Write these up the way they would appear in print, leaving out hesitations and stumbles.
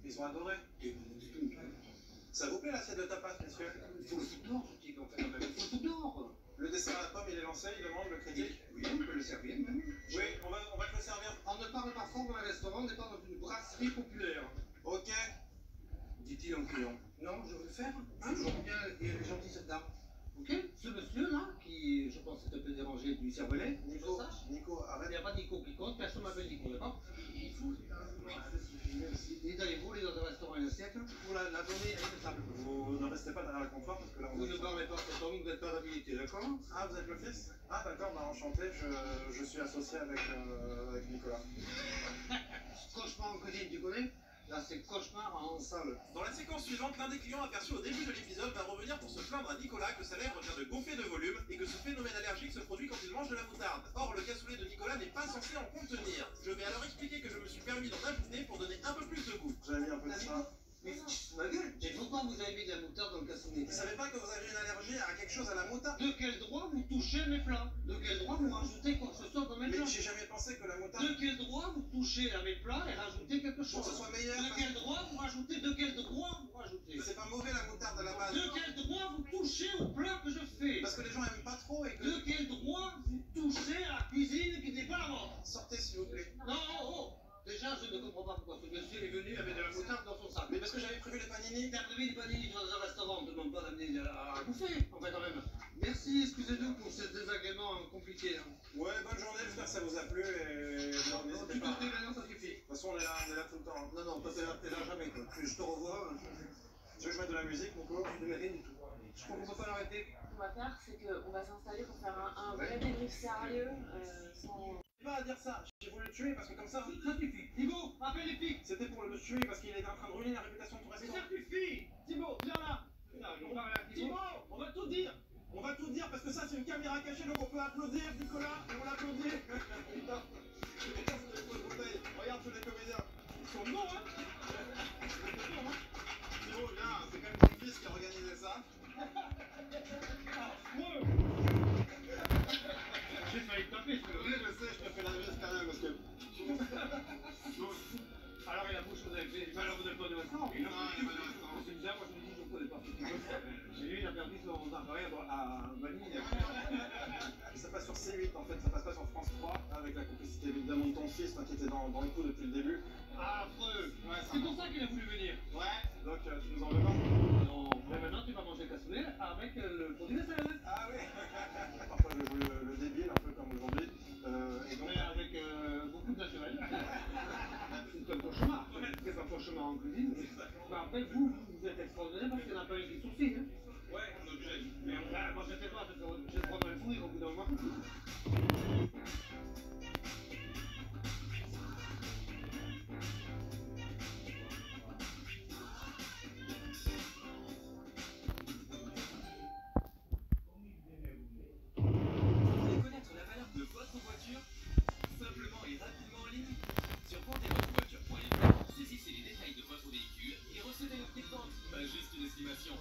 Ils ont adoré. Ça vous plaît l'assiette de tapas, messieurs? Il faut le foutre dehors, ce type, en fait. Il faut le foutre dehors. Le dessert à la pomme, il est lancé, il demande le critique. Oui, on peut le servir même. Oui, on va te le servir. On ne parle pas fort dans un restaurant, on n'est pas dans une brasserie populaire. Ok. Dit-il en criant. Non, je veux le faire. Hein, je vois bien, il est gentil cette dame. Ok. Ce monsieur-là, qui, je pense, est un peu dérangé du cervelet. Nico, Il arrête. n'y a pas Nico qui compte, personne m'appelle Nico, d'accord? Il faut. Il est dans les voler dans un restaurant et un siècle pour la donner à une table. Vous ne restez pas derrière le comptoir parce que là on Vous ne parlez pas cet homme, vous n'êtes pas d'habilité, d'accord? Ah, vous êtes le fils? Ah, d'accord, bah enchanté, je suis associé avec Nicolas. Cauchemar en cuisine, tu connais? Là, c'est cauchemar en salle. Dans la séquence suivante, l'un des clients aperçus au début de l'épisode va revenir pour se plaindre à Nicolas que sa lèvre vient de gonfler de volume et que ce phénomène allergique se produit quand il mange de la moutarde. Or, le cassoulet de Nicolas n'est pas censé en contenir. Je vais alors expliquer que je me suis permis d'en ajouter pour donner un peu plus de goût. J'avais mis un peu de ça. Mais ma gueule, et pourquoi vous avez mis de la moutarde dans le cassoulet? Vous savez pas que vous avez une allergie à quelque chose à la moutarde? De quel droit vous touchez mes plats? De quel droit vous rajoutez quoi que ce soit dans mes plats? Mais j'ai jamais pensé que la moutarde... De quel droit vous touchez à mes plats et rajoutez quelque chose? Pour que ce soit meilleur. De quel droit vous rajoutez? De quel droit vous rajoutez? C'est pas mauvais la moutarde à la base. De quel droit vous touchez au plat que je fais? Parce que les gens aiment pas trop et que... De quel droit vous touchez à la cuisine qui n'est pas la vôtre? Sortez s'il vous plaît. Non, oh, oh. Déjà, je ne comprends pas pourquoi ce monsieur est venu avec de la moutarde dans son sac. Mais parce que j'avais prévu les panini. T'as prévu les panini dans un restaurant, on ne demande pas d'amener à bouffer, en fait, quand même. Merci, excusez-nous pour ce désagrément compliqué. Hein. Ouais, bonne journée, j'espère que ça vous a plu et... Non, n'hésitez Tu pas. te dis maintenant, ça suffit. De toute façon, on est là tout le temps. Hein. Non, non, toi, t'es là jamais, quoi. Je te revois. Tu veux que je mette de la musique, Nico? Je ne mets rien du tout. Je crois qu'on ne peut pas l'arrêter. Ce qu'on va faire, c'est qu'on va s'installer pour faire un vrai débrief sérieux, sans... Pas à dire ça, j'ai voulu le tuer parce que comme ça... Ça suffit. Thibaut, appelle les flics. C'était pour le tuer parce qu'il était en train de ruiner la réputation de ton Mais restaurant. ça suffit. Thibaut, viens là. Thibaut, on va tout dire. On va tout dire parce que ça c'est une caméra cachée donc on peut applaudir Nicolas et on l'applaudit. Putain, regarde tous les comédiens. Ils sont bons hein. Thibaut viens, c'est quand même ton fils qui a organisé ça. J'ai failli te taper, Oui je sais, je te fais la mise quand même parce que... Alors il a bouche, vous avez fait. Alors vous n'êtes pas de restaurant? Non, il n'y a pas de restaurant. C'est bizarre, moi je me dis, je ne connais pas. J'ai eu, il a perdu son appareil à Vanille. Ça passe sur C8 en fait, ça passe pas sur France 3 avec la complicité évidemment de ton fils qui était dans le coup depuis le début. Ah, affreux. Ouais, C'est pour ça qu'il a voulu venir. Ouais, donc tu nous en veux pas? Non, mais maintenant tu vas manger le cassoulet avec le produit de sel. Ah oui. Parfois je joue le débile un peu comme aujourd'hui. Et donc... Mais avec beaucoup de naturel. C'est comme cauchemar. C'est pas cauchemar en cuisine. Mais après, vous êtes extraordinaire parce qu'il n'y en a pas un qui soucie. Hein. Ouais, on est obligé. Mais moi je sais pas, je vais prendre un fou et au bout d'un moment. Vous voulez connaître la valeur de votre voiture? Simplement et rapidement en ligne sur vendezvotrevoiture.fr. Saisissez les détails de votre véhicule et recevez le prix de vente, pas juste une estimation.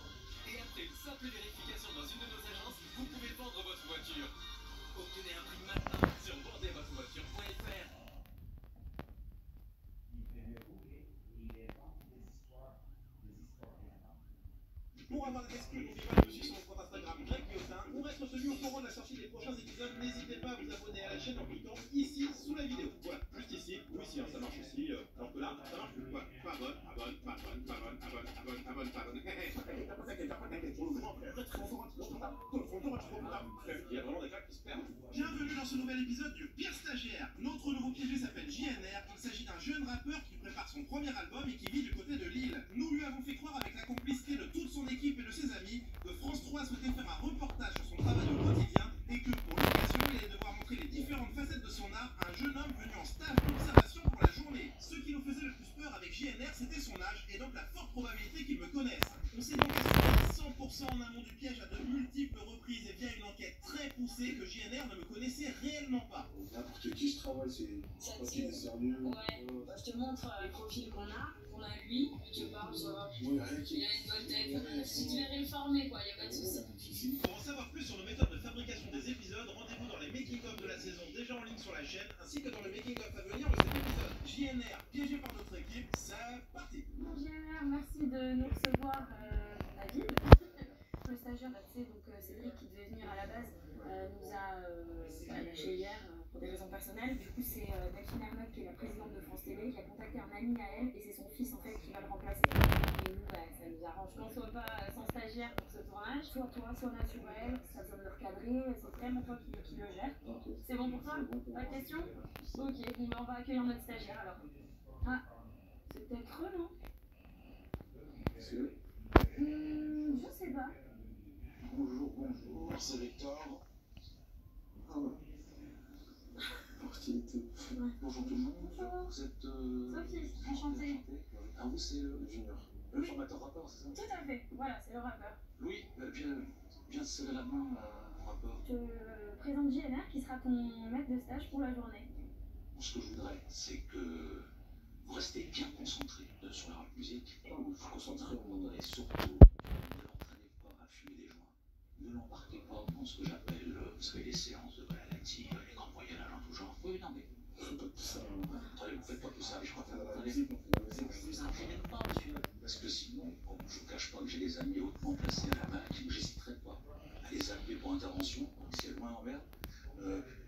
Et après une simple vérification dans une de nos agences, vous pouvez vendre votre voiture. Obtenez un prix maintenant sur vendezvotrevoiture.fr. Pour avoir des exclus conviviales dessus sur mon compte Instagram Greg Guillotin, ou être tenu au courant de la sortie des prochains épisodes, n'hésitez pas à vous abonner à la chaîne en cliquant ici sous la vidéo. Voilà, juste ici, ou ici, hein, ça marche aussi, alors que là, ça marche plus. Voilà, abonne. Il y a vraiment des claques qui se perdent. Bienvenue dans ce nouvel épisode du Pire Stagiaire. Notre nouveau piégé s'appelle JNR. Il s'agit d'un jeune rappeur qui prépare son premier album et qui vit du côté de Lille. Nous lui avons fait croire avec la complicité de toute son équipe et de ses amis que France 3 souhaitait faire un reportage sur son travail au quotidien et que pour l'occasion, il allait devoir montrer les différentes facettes de son art à un jeune homme venu en stage d'observation pour la journée. Ce qui nous faisait le plus peur avec JNR, c'était son âge et donc la forte probabilité qu'il me connaisse. On s'est donc assuré à 100% en amont du piège à de multiples reprises et via une enquête très poussée que JNR ne me connaissait réellement pas. N'importe qui je travaille, c'est pas qu'il est sérieux. Ouais, je te montre les profils qu'on a lui, je te parle, ça va. Oui, rien qui... Il a une bonne tête. Si tu verrais le former, quoi, y a pas de souci. Pour en savoir plus sur nos méthodes de fabrication des épisodes, rendez-vous dans les making-of de la saison déjà en ligne sur la chaîne, ainsi que dans le making-of à venir de cet épisode. JNR, piégé par notre équipe, c'est parti. de nous recevoir David, le stagiaire, bah, tu sais, donc Cédric qui devait venir à la base, nous a lâché hier pour des raisons personnelles. Du coup, c'est Delphine Ernotte, qui est la présidente de France TV, qui a contacté un ami à elle et c'est son fils en fait qui va le remplacer. Et nous, bah, ça nous arrange qu'on soit pas sans stagiaire pour ce tournage, soit toi, soit naturel, ça besoin de le recadrer, c'est vraiment toi qui le gère. C'est bon pour toi? Pas de questions? Ok, bon, bah, on va accueillir notre stagiaire alors. Ah, c'est peut-être creux, non? Je sais pas. Bonjour, c'est Victor. Ah ouais. Martinité. Bonjour tout le monde. Bonjour. Vous êtes. Sophie, enchantée. Ah, vous, c'est le junior. Le formateur rappeur, c'est ça? Tout à fait, voilà, c'est le rappeur. Louis, viens serrer la main au rappeur. Je présente JNR qui sera ton maître de stage pour la journée. Ce que je voudrais, c'est que vous restez bien concentré sur la rap musique. Vous vous concentrez au moment donné, surtout. Ne l'entraînez pas à fumer des joints. Ne l'embarquez pas dans ce que j'appelle, vous savez, les séances de Valenti, les grands voyages en tout genre. Oui, non, mais. Faites pas tout ça. Attendez, vous faites pas tout ça, mais je crois que la musique, vous entraînez pas, monsieur. Parce que sinon, je vous cache pas que j'ai des amis hautement placés à la main qui j'hésiterai pas à les appeler pour intervention, si elle loin en mer.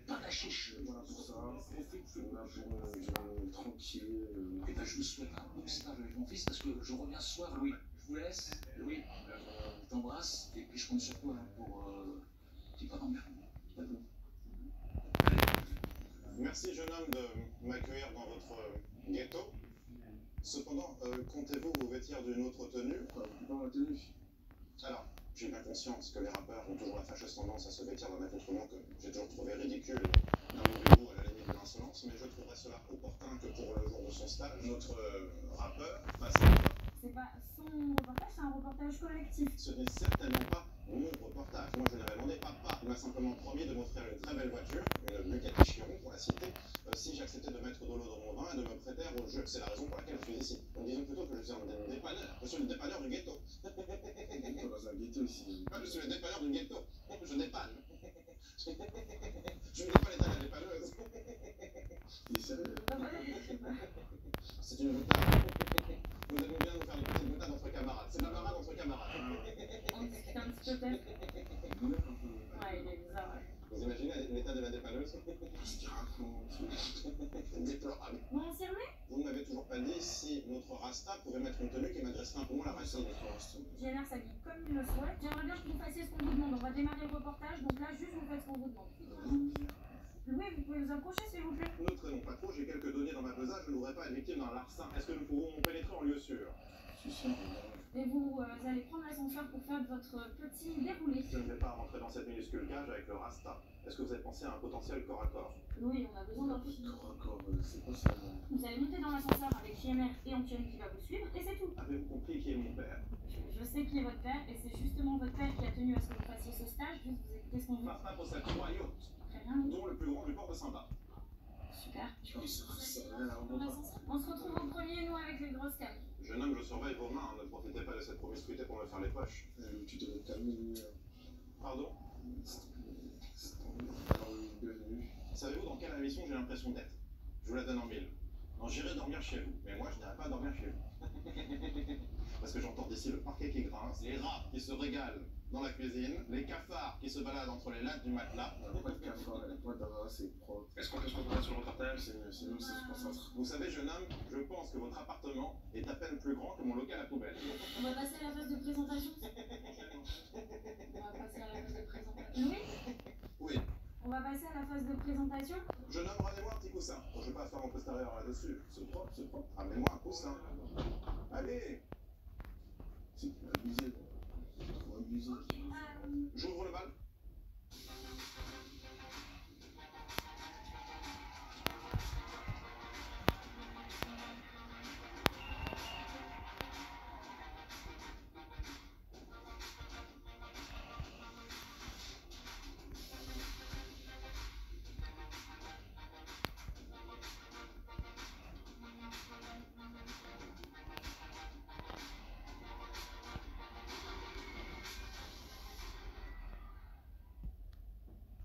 Pas la chiche, voilà pour ça. Voilà pour tranquille. Et ben je me souhaite un bon stage avec mon fils parce que je reviens ce soir, Louis. Je vous laisse, Louis. Je t'embrasse et puis je compte sur toi pour qu'il pas d'emmerde. Merci, jeune homme, de m'accueillir dans votre ghetto. Cependant, comptez-vous vous vêtir d'une autre tenue? Dans la tenue. Alors, j'ai bien conscience que les rappeurs ont toujours la fâcheuse tendance à se vêtir d'un accoutrement que j'ai toujours trouvé ridicule, d'un mauvais goût à la limite de l'insolence, mais je trouverais cela opportun que pour le jour de son stage, notre rappeur fasse C'est pas son reportage, c'est un reportage collectif. Ce n'est certainement pas mon reportage. Moi, je n'avais demandé papa. Il m'a simplement promis de m'offrir une très belle voiture, une Bugatti Chiron pour la citer, si j'acceptais de mettre de l'eau dans mon vin et de me prêter au jeu. C'est la raison pour laquelle je suis ici. Donc disons plutôt que je suis un dépanneur. Je suis le dépanneur du ghetto. Dans un ghetto ici. Je suis le dépanneur du ghetto. Je dépanne. Je ne pas l'état de la dépanneuse. Il est sérieux? C'est une boutade. Vous aimez bien nous faire des petites boutades entre camarades. C'est la marade entre camarades. On discute un petit peu peut-être. Ouais, il est bizarre, ouais. Vous imaginez l'état de la dépanneuse? Qu'est-ce qu'il raconte? C'est déplorable. Bon, on s'y remet? Vous ne m'avez toujours pas dit si notre Rasta pouvait mettre une tenue qui m'adresserait un peu moins la racine. JNR s'habille comme il le souhaite. J'aimerais bien que vous fassiez ce qu'on vous demande. On va démarrer le reportage, donc là, juste vous faites ce qu'on vous demande. Louis, vous pouvez vous approcher, s'il vous plaît? Ne traînons pas trop, j'ai quelques données dans ma besace, je ne voudrais pas être victime d'un larcin. Est-ce que nous pouvons pénétrer en lieu sûr? Et vous allez prendre l'ascenseur pour faire votre petit déroulé. Je ne vais pas rentrer dans cette minuscule cage avec le Rasta. Est-ce que vous avez pensé à un potentiel corps à corps? Oui, on a besoin d'un petit. Corps, c'est quoi ça? Vous allez monter dans l'ascenseur avec JNR et Antoine qui va vous suivre, et c'est tout. Avez-vous compris qui est mon père? Je sais qui est votre père, et c'est justement votre père qui a tenu à ce que vous fassiez ce stage. Juste vous écoutez ce qu'on vous dit. Papa possède 3 yachts, Très bien. dont le plus grand du port de Samba. Super. Ça a l'air bon. On se retrouve au premier, nous, avec les grosses cams. Jeune homme, je surveille vos mains, ne profitez pas de cette promiscuité pour me faire les poches. Tu devrais te calmer, Louis. Pardon? Bienvenue. Savez-vous dans quelle émission j'ai l'impression d'être? Je vous la donne en mille. Non, j'irai dormir chez vous, mais moi je n'irai pas dormir chez vous. Parce que j'entends d'ici le parquet qui grince, les rats qui se régalent dans la cuisine, les cafards qui se baladent entre les lattes du matelas. Pas de cafard, pas d'ara, c'est propre. Est-ce qu'on peut se concentrer sur le reportage? C'est mieux, si je concentre. Vous savez, jeune homme, je pense que votre appartement est à peine plus grand que mon local à poubelle. On va passer à la phase de présentation. On va passer à la phase de présentation. Louis? Oui. On va passer à la phase de présentation. Jeune homme, ramenez-moi un petit coussin. Bon, je vais pas faire mon postérieur là-dessus. C'est propre, c'est propre. Ramenez-moi un coussin. Allez. C'est abusé. Trop abusé. J'ouvre le bal.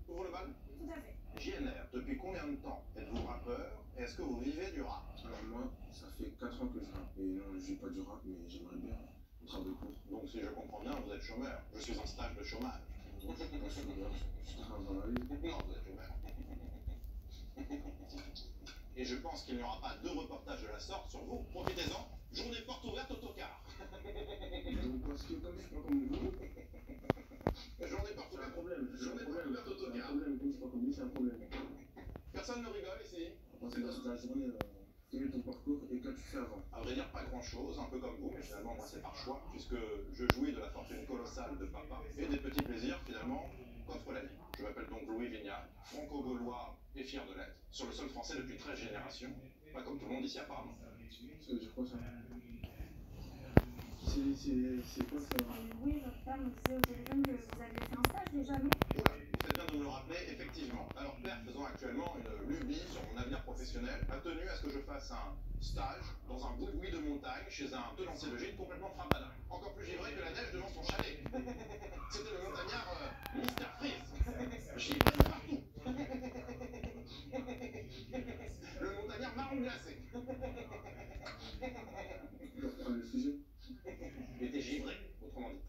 Ouvre le bal. Tout à fait. JNR, depuis combien de temps êtes-vous rappeur et est-ce que vous vivez du rap? Alors moi, ça fait 4 ans que je rappe. Et non, je vis pas du rap, mais j'aimerais bien. On travaille pour. Donc si je comprends bien, vous êtes chômeur. Je suis en stage de chômage. Je suis pas chômeur, je travaille. Non, vous êtes chômeur. Et je pense qu'il n'y aura pas de reportage de la sorte sur vous. Profitez-en. Journée porte ouverte autocar. Parce que comme je suis pas comme vous, Journée porte c'est un ouverte. problème. C'est un Journée porte problème. ouverte C'est un autocar. problème. Comme je suis pas comme vous, c'est un problème. Personne ne rigole ici. Parce que dans ta journée, quel est ton parcours et qu'as-tu fait avant? À vrai dire, pas grand-chose, un peu comme vous, mais finalement, moi, c'est par choix, puisque je jouis de la fortune colossale de papa et des petits plaisirs, finalement, qu'offre la vie. Je m'appelle donc Louis Vignal, franco-gaulois et fier de l'être, sur le sol français depuis 13 générations, pas comme tout le monde ici apparemment. Ça veut dire quoi ça? C'est quoi ça? Oui, votre père me disait au téléphone que vous aviez fait un stage déjà, non? Oula, vous faites bien de me le rappeler, effectivement. Alors, père faisant actuellement une lubie sur mon avenir professionnel, a tenu à ce que je fasse un stage dans un boui-boui de montagne chez un tenancier de gîte complètement frappadin. Encore plus givré que la neige devant son chalet. C'était le montagnard Mister Freeze. Givré de partout. Le montagnard marron glacé. Le sujet? Il était givré, autrement dit.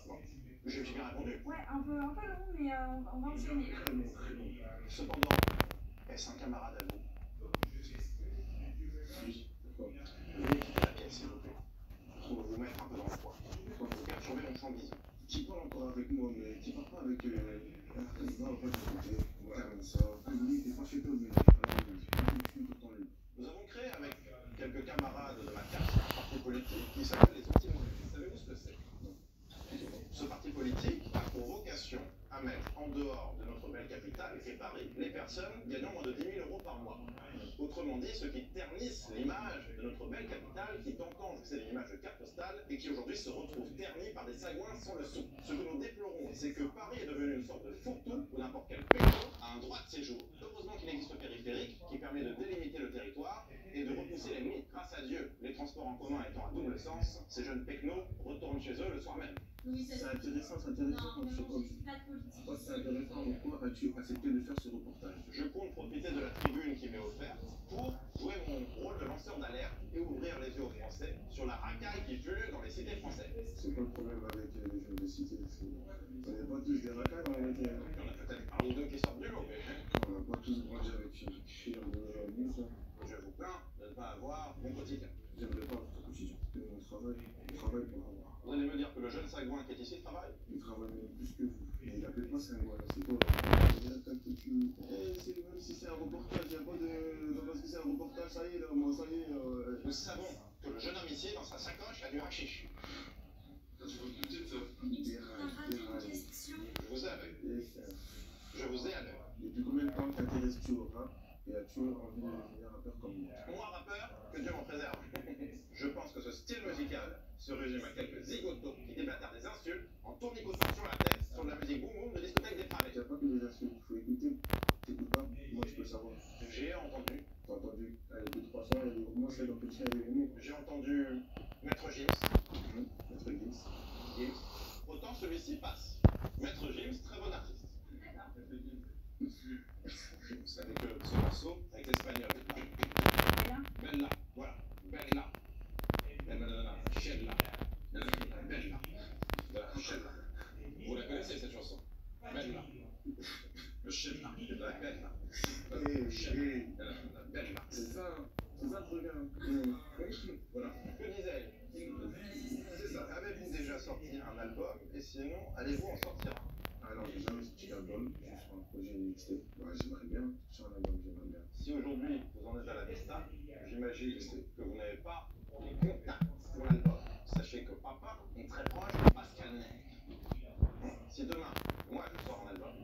Bon, j'ai bien répondu. Ouais, un peu long, mais on va enchaîner. Très bon, très bon. Cependant, est-ce un camarade à vous? Oui. Pourquoi? Veuillez quitter la pièce, s'il vous plaît. Pour vous mettre un peu dans le poids. Pour vous perturber mon champ de vision. Qui parle encore avec moi, mais qui parle pas avec un président, en fait, de côté. On termine ça. Oui, t'es pas chez toi, mais alors, je suis tout le temps libre. Nous avons créé avec quelques camarades de ma classe un parti politique qui s'appelle les Anti-Mondiaux. Savez-vous ce que c'est? Ce parti politique a pour vocation à mettre en dehors de notre belle capitale, qui est Paris, les personnes gagnant moins de 10 000 € par mois. Autrement dit, ceux qui ternissent l'image de notre belle capitale, qui t'entendent que c'est une image de carte postale, et qui aujourd'hui se retrouvent ternis par des sagouins sans le sou. Ce que nous déplorons, c'est que Paris est devenu une sorte de fourre-tout où n'importe quel pécho a un droit de séjour. Heureusement qu'il existe le périphérique, qui permet de délimiter le territoire et de repousser les mythes. Grâce à Dieu, les transports en commun étant à double sens, ces jeunes pecnos retournent chez eux le soir même. Oui, C'est intéressant comme je sais pas. pas de politique. Pourquoi c'est intéressant? Pourquoi as-tu accepté de faire ce reportage? Je compte profiter de la tribune qui m'est offerte pour jouer mon rôle de lanceur d'alerte et ouvrir les yeux aux Français sur la racaille qui pullule dans les cités françaises. C'est quoi le problème avec les jeunes de cité? On n'est pas tous des racailles en réalité. Il y en a peut-être un ou deux qui sortent du lot, mais On n'a pas tous grandi avec une firme de nous, ça. je vous plains de ne pas avoir mon quotidien. J'aimerais pas votre quotidien. On travaille pour avoir. Vous allez me dire que le jeune sagouin qui est ici travaille? Il travaille même plus que vous. Et il appelle pas ça un voilà, c'est quoi? Même si c'est un reportage, il n'y a pas de. Parce que c'est un reportage, ça y est, là, moi, ça y est. Nous savons que le jeune homme ici, dans sa sacoche, a du hachiche. Je vous ai à l'œil. Je vous ai à l'œil. Depuis combien de temps t'intéresses-tu au rap et as-tu envie de devenir rappeur comme moi? Moi, rappeur, que Dieu m'en préserve. Je pense que ce style musical se résume à quelques zigotos qui déblatèrent des insultes en tournicotant sur la tête sur de la musique boum boum de discothèque des Il travées. n'y a pas que des insultes, il faut écouter. T'écoutes pas? Moi, je peux savoir. J'ai entendu. T'as entendu? Allez, 2-3 sons, et au moins, c'est dans le petit avec les mots. J'ai entendu Maître Gims. Maître Gims. Gims. Autant celui-ci passe. Maître Gims, très bon artiste. Vous savez que ce morceau, avec l'espagnol, Bella, voilà, Bella. Bella, Chella. Bella. Voilà, Chella. Vous la connaissez cette chanson? Bella. Le Chella. La Bella. La Bella. C'est ça le truc, hein. Voilà. Que disais-je? C'est ça. Avez-vous déjà sorti un album? Et sinon, allez-vous en sortir un? Ah non, j'ai jamais sorti d'album, je suis sur un projet mixtape. Ouais, j'aimerais bien sur un album, j'aimerais bien. Si aujourd'hui vous en êtes à la vista, j'imagine que vous n'avez pas les contacts pour l'album. Sachez que papa est très proche de Pascal Nègre. Si demain, moi je sors un album,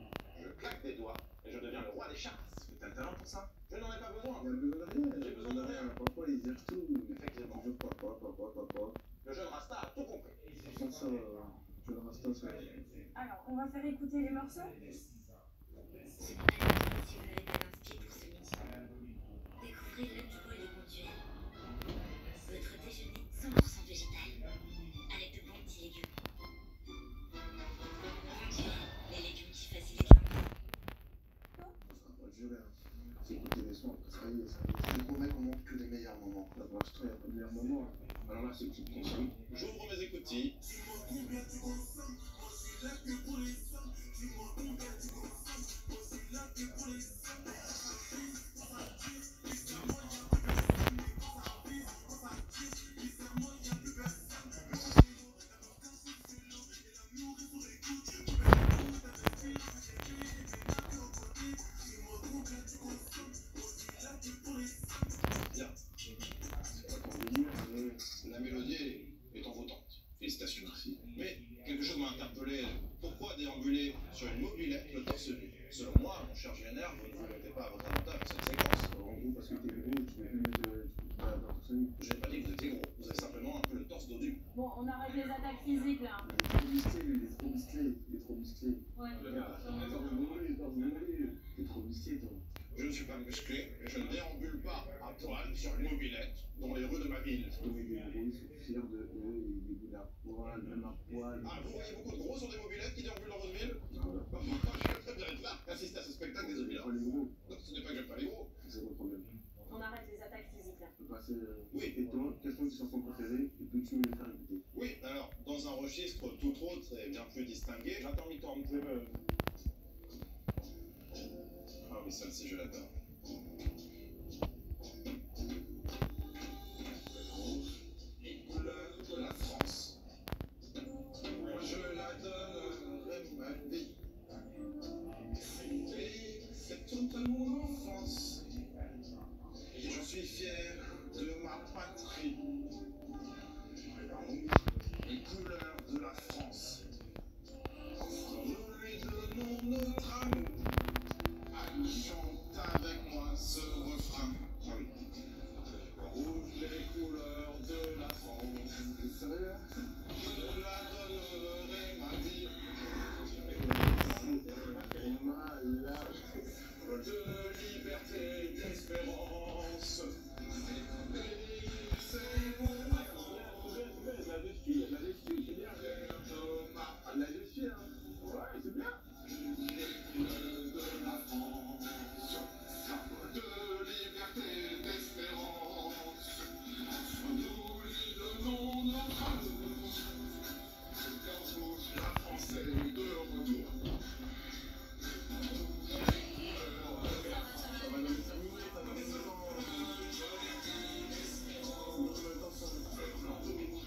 je claque des doigts et je deviens le roi des charts. T'as le talent pour ça? Je n'en ai pas besoin. Il y a besoin de rien. J'ai besoin de rien. Papa, il gère tout. Effectivement. Toujours papa. Le jeune Rasta a tout compris. Sans ça, je le reste ça. Alors, on va faire écouter les morceaux. Ce n'est pas grave si vous n'avez pas d'inspi pour ce midi. Découvrez le duo et le conduire. Votre déjeuner 100% végétal, avec de bons petits légumes. Conduire, les légumes qui facilitent l'envie. Ça va pas durer. C'est écouter les sons, après ça y est, ça y est. Je te promets qu'on montre que les meilleurs moments. pour l'instant, il n'y a pas de meilleur moment. Alors là, c'est une petite question. J'ouvre mes écoutilles. La mélodie est envoûtante. Félicitations. Merci. Mais quelque chose m'a interpellé. Pourquoi déambuler sur une mobilette le torse nu? Selon moi, mon cher GNR, vous ne vous mettez pas à votre avantage dans cette séquence. En gros, parce que t'es gros, tu peux plus mettre dans ton semi. Je n'ai pas dit que vous étiez gros. Vous avez simplement un peu le torse dodu. Bon, on arrête les attaques physiques là. Il est trop musclé, il est trop musclé. Il est trop musclé. Ouais. Regarde, t'es trop musclé, toi. Je ne suis pas musclé et je ne déambule pas à poil sur une mobilette dans les rues de ma ville. Oui, des gros, ils sont fiers de eux, et des goûts à poil, même à poil. Ah, vous voyez beaucoup de gros sur des mobilettes qui déambulent dans votre ville? Voilà. Je vais très bien être là, assister à ce spectacle des J'aime mobilettes. pas les gros, Donc ce n'est pas que j'aime pas les gros. c'est le problème. On arrête les attaques physiques là. On peut passer. Oui. Et toi, quelles sont tes chansons préférées et peux-tu me les faire écouter? Oui, alors, dans un registre tout autre et bien plus distingué, j'attends mi-temps, vous pouvez me... Ah oui, celle-ci, je l'adore. Les couleurs de la France. Moi, je la donnerai ma vie. Et c'est toute mon enfance. Et j'en suis fier de ma patrie. Les couleurs de la France. Nous lui donnons notre amour. Allez, chante avec moi ce refrain. Rouge, les couleurs de la France. T'es sérieux? Je la donnerai ma vie. C'est malade. De liberté, d'espérance. C'est mon La gestion, hein. Ouais, c'est bien. de la France, de liberté, d'espérance, nous lui donnons notre amour. Cœur rouge, la France est de retour. Ça va donner 5 minutes, ça va donner 2 ans.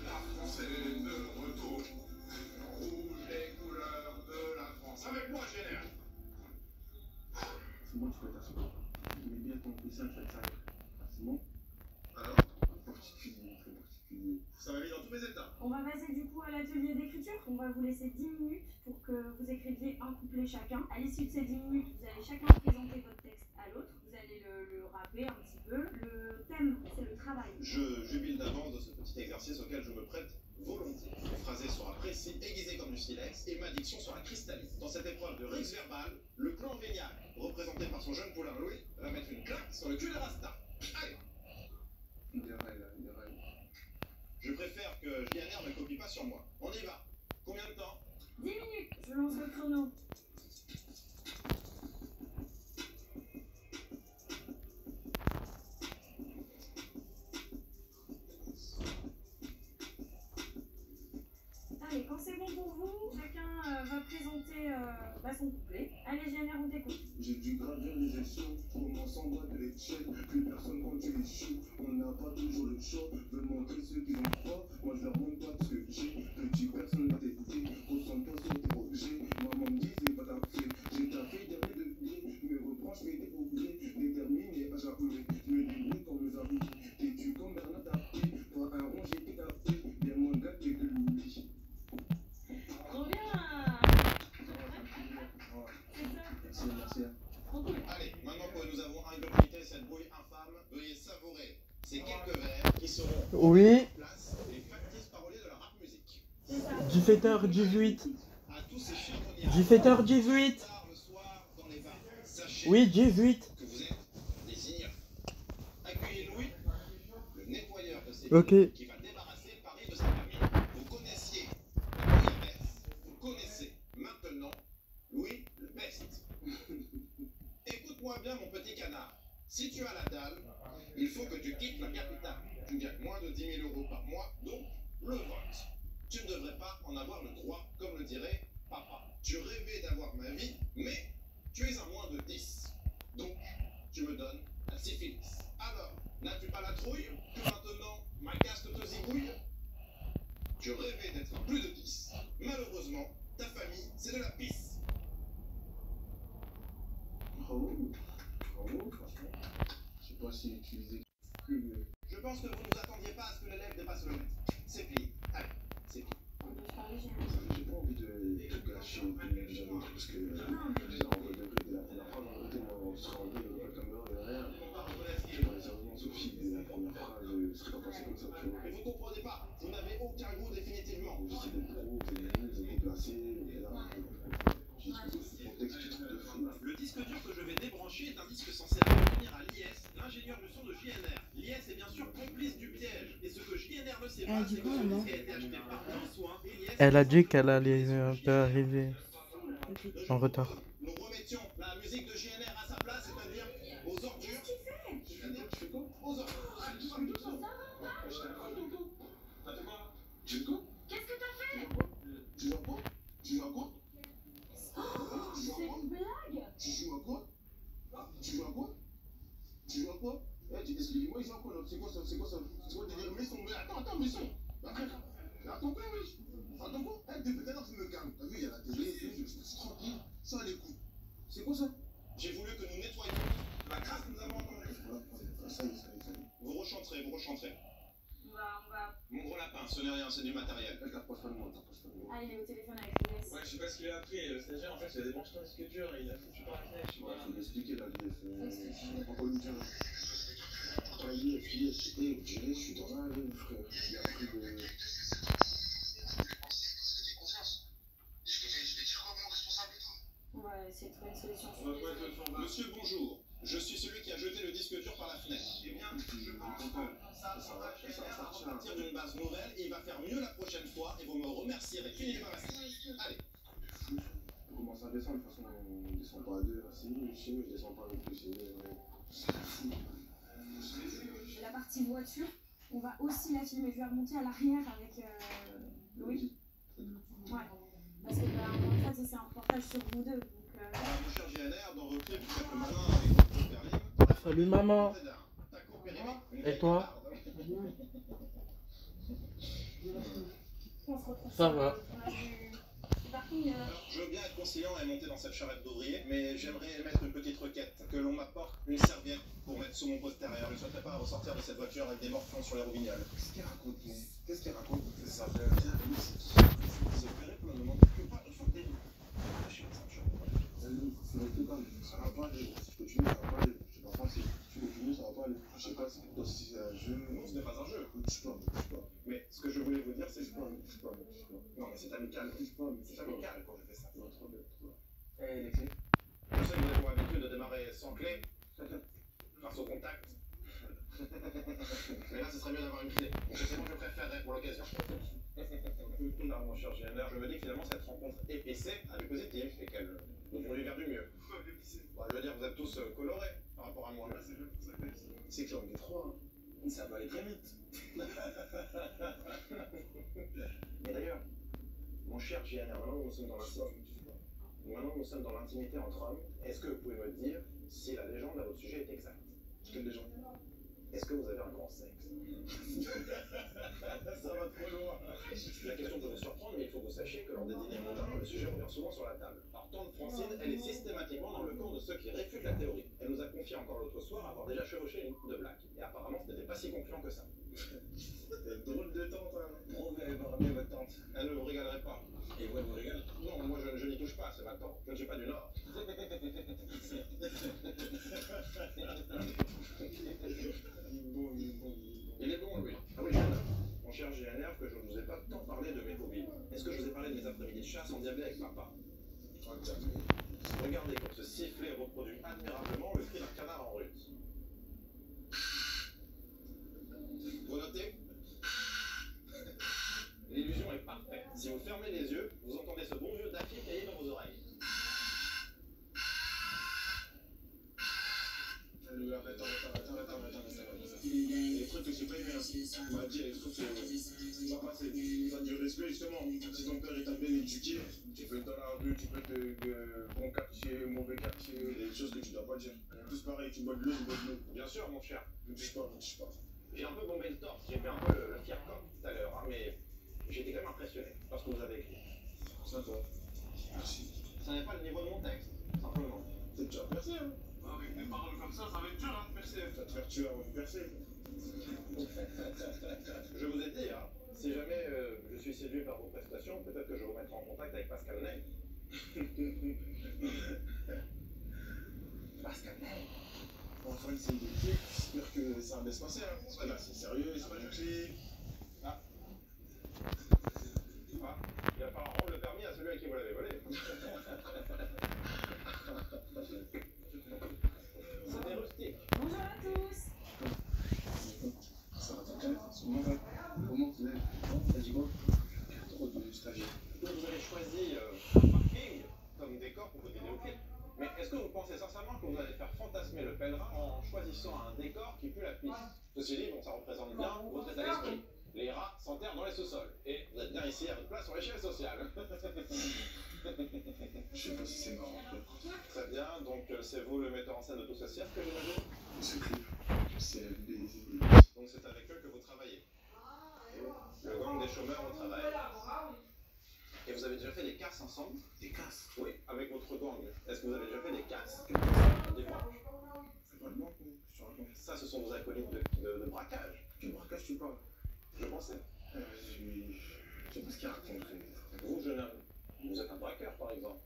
La France est de retour. Rouge, les couleurs de la France. Avec moi, GNR. C'est bon, tu peux t'asseoir. Il est bien ton coussin, tu vas te salir. C'est bon? Alors, Particulier, très particulier. ça va vite dans tous mes états. On va passer du coup à l'atelier d'écriture. On va vous laisser 10 minutes pour que vous écriviez un couplet chacun. À l'issue de ces 10 minutes, vous allez chacun présenter votre texte à l'autre. Vous allez le rapper un petit peu. Le thème, c'est le travail. Je jubile d'avance de ce petit exercice auquel je me prête volontiers. Mon phrasé sera précis, aiguisé comme du silex, et ma diction sera cristalline. Dans cette épreuve de rixe verbal, le clan Vénial, représenté par son jeune poulain Louis, va mettre une claque sur le cul de Rasta. Allez, Il est vrai, là, il est vrai. je préfère que JNR ne copie pas sur moi. On y va. Combien de temps? 10 minutes, je lance le chrono. Allez, quand c'est bon pour vous, chacun va présenter son couplet. Allez, GNR, on t'écoute. J'ai dû gravir les échelons, commençant bas de l'échelle. Plus personne quand tu échoues, on n'a pas toujours le choix. Veulent montrer ceux qui ont froid, moi je leur montre pas ce que j'ai. Petit personne va t'écouter, concentre-toi sur tes objets. Maman me dit c'est pas ta fille, j'ai ta fille dernier de pied. Me reprends, je fais des oubliés, déterminé à jamais. Me débrouille comme les amis, t'es-tu comme Bernard Tapie. Toi un rond j'ai été capté, bien moins de gars que de l'oubli. Trop bien. C'est ça. Merci. Trop cool. Allez, maintenant que nous avons ingurgité cette brouille infâme, veuillez savourer ces quelques vers qui seront Oui, en place les factices paroliers de la rap musique. C'est ça. 17h18. À tous ces charbonniers 17h18. tard le soir dans les bars, sachez Oui, 18. que vous êtes des ignorants. Accueillez Louis, le nettoyeur de ces Ok. villes qui va débarrasser Paris de sa famille. Vous connaissiez la bouillabaisse, vous connaissez maintenant Louis le best. Écoute-moi bien mon petit canard. Si tu as la dalle, il faut que tu quittes la capitale. Tu ne 10 000 € par mois, donc le vote. Tu ne devrais pas en avoir le droit, comme le dirait papa. Tu rêvais d'avoir ma vie, mais tu es à moins de 10. Donc, tu me donnes la syphilis. Alors, n'as-tu pas la trouille que maintenant ma caste te zigouille? Tu rêvais d'être à plus de 10. Malheureusement, ta famille, c'est de la pisse. Bravo, bravo, franchement. Je sais pas si utiliser que le. Je pense que vous ne vous attendiez pas à ce que l'élève dépasse le maître. C'est plié. Allez, c'est plié. On peut se parler, j'ai J'ai pas envie de gâcher au plus jamais parce que déjà en vrai de vrai, dès la première fois, en vrai, moi, on serait enlevé le caméra et rien. Dans les arguments, Sophie, dès la première phrase, ce serait pas passé comme ça, tu vois. Mais vous comprenez pas, vous n'avez aucun goût définitivement. J'essaie d'être pro, de déplacer, et là, j'ai trouvé ce contexte, j'ai trouvé de fou. Le disque dur que je vais débrancher est un disque censé appartenir à l'IS, l'ingénieur du son de JNR. L'IS est bien sûr complice du piège. Et ce que JNR ne sait pas, c'est que ce disque a été acheté par un soin et l'IS... Elle a dit qu'elle allait un peu arriver en retard. Nous remettions la musique de JNR à sa place, c'est-à-dire aux ordures. C'est-à-dire, tu fais quoi? Aux ordures. Tu fais quoi? Qu'est-ce que t'as fait? Tu joues à quoi? Tu joues à quoi? C'est une blague? Tu joues à quoi? Tu joues à quoi? Tu joues à quoi? Expliquez-moi, il joue à quoi là? C'est quoi ça? C'est quoi ça? C'est quoi le délire? Mais son, mais attends, mais son! Attends quoi, wesh? Attends quoi? Depuis tout à l'heure, tu me calmes. T'as vu, il y a la télé, je suis tranquille, ça à l'écoute. C'est quoi ça? J'ai voulu que nous nettoyions la crasse que nous avons entendue. Ça y est. Vous rechanterez, vous rechanterez. On va... Mon gros lapin, ce n'est rien, c'est du matériel. T'approches pas de moi, t'approches pas de moi. Ah, il est au téléphone avec l'IS. Ouais, je sais pas ce qu'il a appris. Le stagiaire, en fait, il a débranché un disque dur et il a foutu par la fenêtre. Je sais Ouais, pas. faut l'expliquer là, l'IF. Encore une fois. Ouais, l'IF, vous direz, je suis dans la rue, frère. Il y a plus de. On va essayer de trouver une solution. Monsieur, bonjour. Je suis celui qui a jeté le disque dur par la fenêtre. Eh bien, je pense que ça va partir d'une base nouvelle et il va faire mieux la prochaine fois et vous me remercierez. Fini les Allez. On commence à descendre, de toute façon, on descend pas à deux. Si, je descends pas non plus. Et la partie voiture, on va aussi la filmer. Je vais remonter à l'arrière avec Louis. Ouais. Parce que en fait, c'est un reportage sur vous deux. Donc, Mon cher GNR, dans vos clips, vous faites le malin avec votre perline. Salut maman. Et toi? on se retrouve Ça sur va. le tournage du parking. Je veux bien être conciliant et monter dans cette charrette d'ouvrier, mais j'aimerais mettre une petite requête. Que l'on m'apporte une serviette pour mettre sous mon postérieur. Je ne souhaiterais pas ressortir de cette voiture avec des morpions sur les roubignoles. Qu'est-ce qu'il raconte? Qu'est-ce qu'il raconte? Ça fait bien. C'est opéré pour le moment. Je ne peux pas. Il faut que des. Lâchez la ceinture. Ça va pas aller. Si tu continues, ça va pas aller. C'est pas facile. Si tu continues, ça va pas aller. Je sais pas si pour toi si c'est un jeu. Non, ce n'est pas un jeu. Touche pas. Mais ce que je voulais vous dire, c'est que. Touche pas. Non, mais c'est amical. C'est amical quand je fais ça. Non, trop bien. Et les clés? Je sais que nous avons l'habitude de démarrer sans clé, grâce au contact. Mais là, ce serait mieux d'avoir une clé. Donc, c'est bon, je préférerais pour l'occasion. Non, mon cher GNR, je me dis que finalement, cette rencontre épicée a du positif et qu'elle nous conduit vers du mieux. Bah, je veux dire, vous êtes tous colorés par rapport à moi. C'est que j'en ai trois. Ça peut aller très vite. Et d'ailleurs, mon cher GNR, maintenant nous sommes dans l'intimité entre hommes. Est-ce que vous pouvez me dire si la légende à votre sujet est exacte? Quelle légende? Est-ce que vous avez un grand sexe? Ça va trop loin. La question peut vous surprendre, mais il faut que vous sachiez que lors des dîners mondains, le sujet revient souvent sur la table. Alors, tante Francine, elle est systématiquement dans le camp de ceux qui réfutent la théorie. Elle nous a confié encore l'autre soir avoir déjà chevauché une coupe de blague. Et apparemment, ce n'était pas si concluant que ça. C'est drôle de tante, hein. Bon, vous allez voir bien votre tante. Elle ne vous régalerait pas. Et vous, elle vous régale? Non, moi je n'y touche pas, c'est ma tante. Je ne suis pas du Nord. Il est bon, lui. Ah oui, GNR. Mon cher GNR, que je ne vous ai pas tant parlé de mes hobbies. Est-ce que je vous ai parlé de mes après-midi de chasse endiablés avec papa? Regardez comme ce sifflet reproduit admirablement le cri d'un canard en rut. Vous notez? L'illusion est parfaite. Si vous fermez les yeux, vous entendez ce bon vieux Daffy cailler dans vos oreilles. Attends. Les trucs que j'ai pas aimé. Il m'a dit, il faut que ça passe. Ça a du respect, justement. Si ton père t'a bien éduqué, tu peux être dans la rue, tu peux être bon quartier, mauvais quartier, des choses que tu dois pas dire. Tous pareil, tu bois de l'eau, tu bois de l'eau. Bien sûr, mon cher. Ne touche pas, ne touche pas. J'ai un peu bombé le torse, j'ai fait un peu le fier coq tout à l'heure, hein, mais j'étais quand même impressionné par ce que vous avez écrit. Ça va. Merci. Ça n'est pas le niveau de mon texte, simplement. T'es déjà percé, hein? Avec des paroles comme ça va être dur hein, de percer. Ça va te faire tuer avant de percer. Je vous ai dit, hein, si jamais je suis séduit par vos prestations, peut-être que je vous mettrai en contact avec Pascal Ney. Pascal Ney. Enfin, c'est des clips, j'espère que ça va bien se passer. Hein. Là, c'est sérieux, c'est pas du clip. Ah. Ah. Il va falloir rendre le permis à celui à qui vous l'avez volé. C'était rustique. Bonjour à tous. Ça va t'inquiète. Comment tu l'aimes? T'as dit quoi? Trop de stagiaires. Vous avez choisi un parking comme décor pour votre vidéoclip. Mais est-ce que vous pensez sincèrement que vous allez faire fantasmer le pèlerin en choisissant un décor qui pue la piste? Ceci dit, bon, ça représente bien votre état d'esprit. Les rats s'enterrent dans les sous-sols. Et vous êtes bien ici à votre place sur l'échelle sociale. Je sais pas si c'est marrant. Très bien, donc c'est vous le metteur en scène de tout ce cirque, j'imagine? Ce clip, c'est des... Donc c'est avec eux que vous travaillez. Le gang des chômeurs au travail. Et vous avez déjà fait des casses ensemble? Des casses. Oui, avec votre gang. Est-ce que vous avez déjà fait des casses? Des manches. C'est pas le manque, mais je te raconte. Ça, ce sont vos acolytes de braquage. Quel braquage tu parles? Je pensais. Je sais pas ce qu'il raconte. Vous, jeune homme, vous êtes un braqueur, par exemple.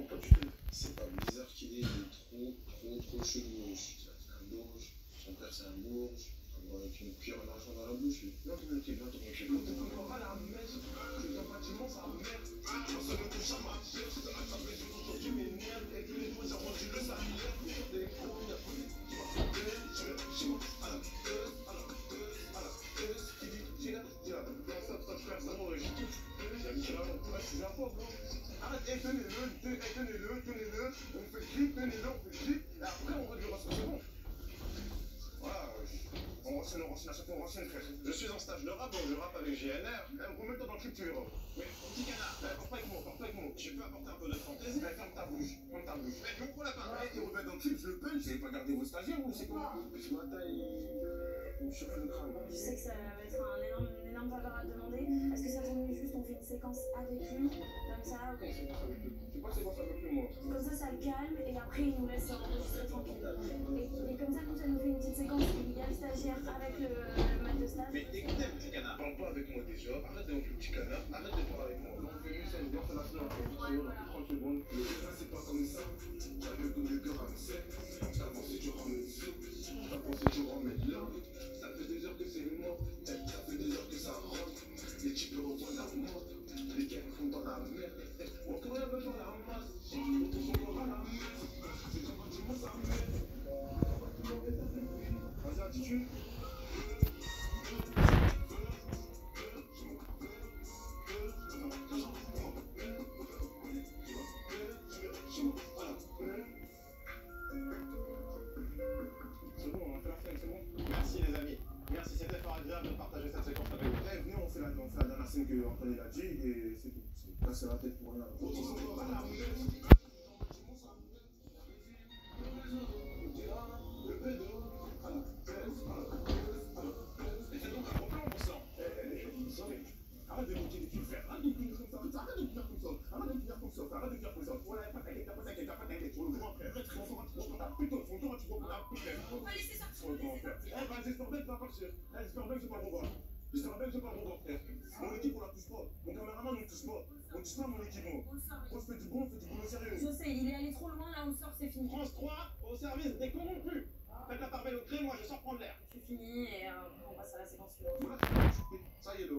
Pas du tout. C'est pas bizarre qu'il est trop chelou. C'est un bourge. Son père, c'est un bourge. Avec une cuillère d'argent dans la bouche. Non, t'es bien, t'es tranquille. T'es encore à la messe. Tu es en bâtiment, ça merde. Tu vois, ça me touche à ma tête. Tu m'énerves. Et tous les jours, j'ai rendu le salaire. Des gros, y'a plus. Tu vas sauter. Je vais chez moi. À la teuse. Qui dit, là. Stop, frère, ça m'aurait j'ai tout. J'ai mis là, je suis la pauvre, gros. Arrête, tenez-le. On fait le clip, tenez-le, on fait le clip. Et après, on réglera ce que c'est bon. Voilà, on renchaîne, frère. Je suis en stage de rap, donc je rappe avec GNR. Remets-toi dans le clip, tu verras. Mais, petit canard, Porte pas avec moi. je peux apporter un peu de fantaisie. Ferme ta bouche. Mais mon gros lapin, Et remets dans le clip, je le punch. Vous n'avez pas gardé vos stagiaires ou c'est quoi? Ce matin, il me chauffe le crâne. Je sais que ça va être une énorme faveur à te demander. Est-ce que ça tombe juste on fait une séquence avec lui, comme ça, ok. Je sais pas c'est quoi ça avec lui, moi. Comme ça le calme et après il nous laisse enregistrer tranquille. Et comme ça, nous, ça nous fait une petite séquence où il y a le stagiaire avec le maître de stage. mais écoutez, petit canard. Parle pas avec moi déjà. Arrête de mon petit canard. Arrête de parler avec moi. On fait une scène, on fait la scène en 30 secondes. Ça, c'est pas comme ça. Avec le cœur à 7. T'as pensé tu ramènes ça. T'as pensé tu ramènes là. Ça fait 2 heures que c'est mort. Ça fait 2 heures que ça rentre. Les types revoient la mort. Les gars font dans la merde. On tourne un peu dans la masse. On tourne encore à la messe. C'est ton bâtiment, ça merde. Vas-y, attitude. C'est bon, on a fait la scène, c'est bon. Merci les amis. Merci, c'était fort agréable de partager cette séquence avec vous. Venez, on fait la dernière scène que Anthony a dit et c'est tout. Casser la tête pour rien. Arrête de me dire des frère. Arrête de me dire comme ça. Arrête de me dire comme ça. Arrête de me dire comme ça. Arrête de me dire comme ça. Voilà, pas t'inquiète, pas t'inquiète. Tu vois le grand frère. Tu vois putain, son tour, tu vois putain. On va laisser sortir. Sur le grand frère. Eh ben, j'espère bien que ça va partir. J'espère bien que c'est pas le bon gars. J'espère bien que c'est pas le bon gars, frère. Mon équipe, on la touche pas. Mon caméraman, on ne touche pas. On touche pas mon équipe, moi. Moi, je fais du bon sérieux. Je sais, il est allé trop loin, là on sort, c'est fini. France 3 au service des corrompus. Faites la part belle au crime, moi je sors prendre l'air. C'est fini et on passe à la séquence suivante. Voilà, ça y est, là.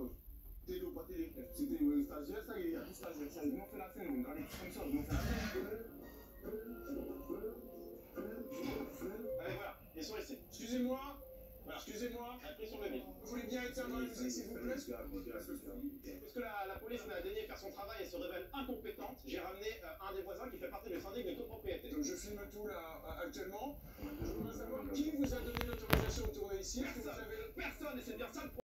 Télé ou pas télé, frère. C'était stagiaire, ça y est, il y a tout stagiaire. Ça y est, nous on fait la scène, on regarde comme ça, nous on fait la scène. Allez voilà, ils sont ici. Excusez-moi, Appuyez sur le micro. vous voulez bien être dans la musique, s'il vous plaît? Puisque la police n'a daigné faire son travail et se révèle incompétente, j'ai ramené un des voisins qui fait partie du syndic de copropriété. Donc je filme tout là actuellement. Je voudrais savoir qui vous a donné l'autorisation de tourner ici. Personne, et c'est bien ça le